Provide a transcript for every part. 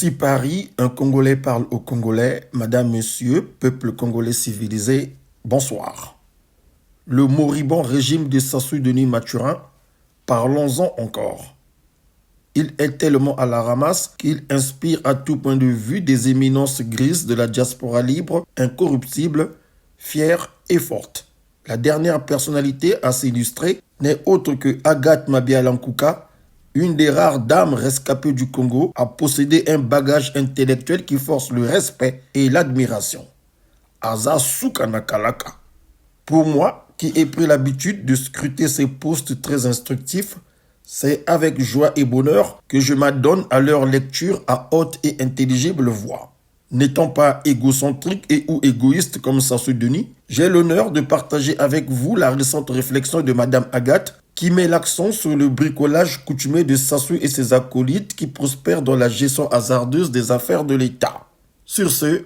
Ici Paris, un Congolais parle au Congolais. Madame, Monsieur, peuple congolais civilisé, bonsoir. Le moribond régime de Sassou Denis Mathurin, parlons-en encore. Il est tellement à la ramasse qu'il inspire à tout point de vue des éminences grises de la diaspora libre, incorruptible, fière et forte. La dernière personnalité à s'illustrer n'est autre que Agathe Mabiala-Nkuka, une des rares dames rescapées du Congo à posséder un bagage intellectuel qui force le respect et l'admiration. Aza Soukanakalaka. Pour moi, qui ai pris l'habitude de scruter ces posts très instructifs, c'est avec joie et bonheur que je m'adonne à leur lecture à haute et intelligible voix. N'étant pas égocentrique et ou égoïste comme Sassou Denis, j'ai l'honneur de partager avec vous la récente réflexion de Madame Agathe qui met l'accent sur le bricolage coutumier de Sassou et ses acolytes qui prospèrent dans la gestion hasardeuse des affaires de l'État. Sur ce,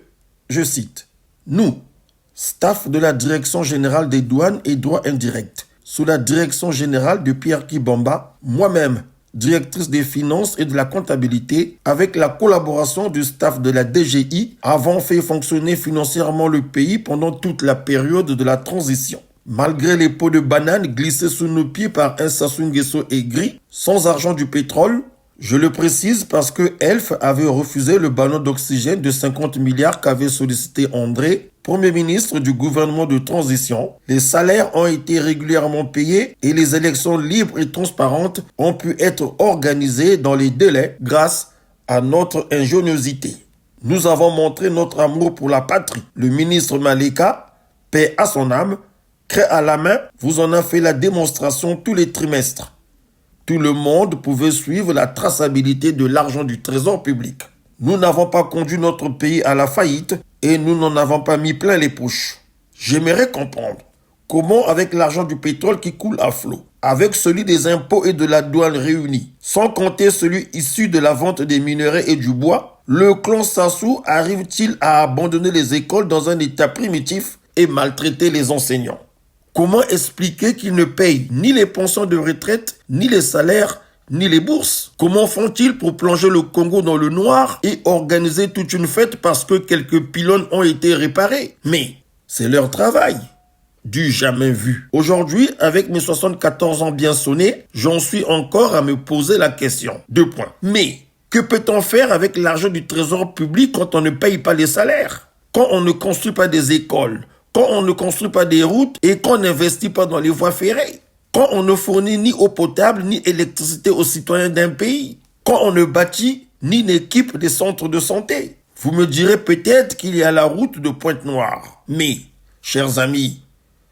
je cite, « Nous, staff de la Direction générale des douanes et droits indirects, sous la direction générale de Pierre Kibamba, moi-même, directrice des finances et de la comptabilité, avec la collaboration du staff de la DGI, avons fait fonctionner financièrement le pays pendant toute la période de la transition. Malgré les pots de bananes glissés sous nos pieds par un Sassou Nguesso aigri, sans argent du pétrole, je le précise parce que Elf avait refusé le ballon d'oxygène de 50 milliards qu'avait sollicité André, Premier ministre du gouvernement de transition. Les salaires ont été régulièrement payés et les élections libres et transparentes ont pu être organisées dans les délais grâce à notre ingéniosité. Nous avons montré notre amour pour la patrie. Le ministre Maleka, paix à son âme, craie à la main, vous en a fait la démonstration tous les trimestres. Tout le monde pouvait suivre la traçabilité de l'argent du trésor public. Nous n'avons pas conduit notre pays à la faillite et nous n'en avons pas mis plein les poches. J'aimerais comprendre comment, avec l'argent du pétrole qui coule à flot, avec celui des impôts et de la douane réunis, sans compter celui issu de la vente des minerais et du bois, le clan Sassou arrive-t-il à abandonner les écoles dans un état primitif et maltraiter les enseignants? Comment expliquer qu'ils ne payent ni les pensions de retraite, ni les salaires, ni les bourses? Comment font-ils pour plonger le Congo dans le noir et organiser toute une fête parce que quelques pylônes ont été réparés? Mais c'est leur travail. Du jamais vu. Aujourd'hui, avec mes 74 ans bien sonnés, j'en suis encore à me poser la question. 2 points. Mais que peut-on faire avec l'argent du trésor public quand on ne paye pas les salaires? Quand on ne construit pas des écoles? Quand on ne construit pas des routes et qu'on n'investit pas dans les voies ferrées? Quand on ne fournit ni eau potable ni électricité aux citoyens d'un pays? Quand on ne bâtit ni n'équipe des centres de santé? Vous me direz peut-être qu'il y a la route de Pointe-Noire. Mais, chers amis,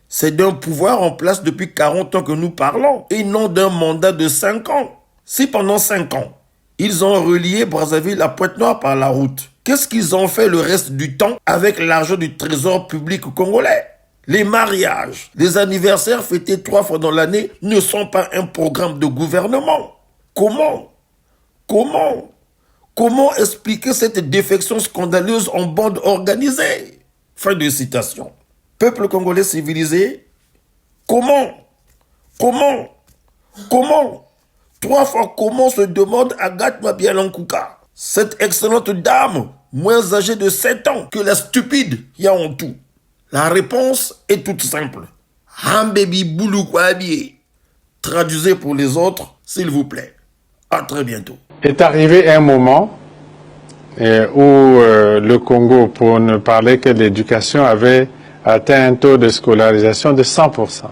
c'est d'un pouvoir en place depuis 40 ans que nous parlons et non d'un mandat de 5 ans. Si pendant 5 ans, ils ont relié Brazzaville à Pointe-Noire par la route, qu'est-ce qu'ils ont fait le reste du temps avec l'argent du trésor public congolais? Les mariages, les anniversaires fêtés 3 fois dans l'année ne sont pas un programme de gouvernement. Comment expliquer cette défection scandaleuse en bande organisée? Fin de citation. Peuple congolais civilisé, comment 3 fois comment se demande Agathe Mabiala-Nkuka, cette excellente dame, moins âgée de 7 ans que la stupide Yaontou. La réponse est toute simple. Hambebi Boulou Kwabi. Traduisez pour les autres, s'il vous plaît. À très bientôt. Est arrivé un moment où le Congo, pour ne parler que de l'éducation, avait atteint un taux de scolarisation de 100%.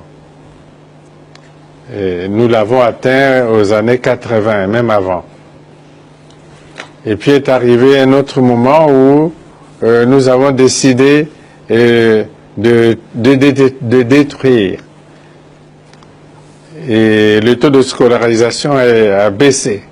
Et nous l'avons atteint aux années 80, même avant. Et puis est arrivé un autre moment où nous avons décidé de détruire. Et le taux de scolarisation a baissé.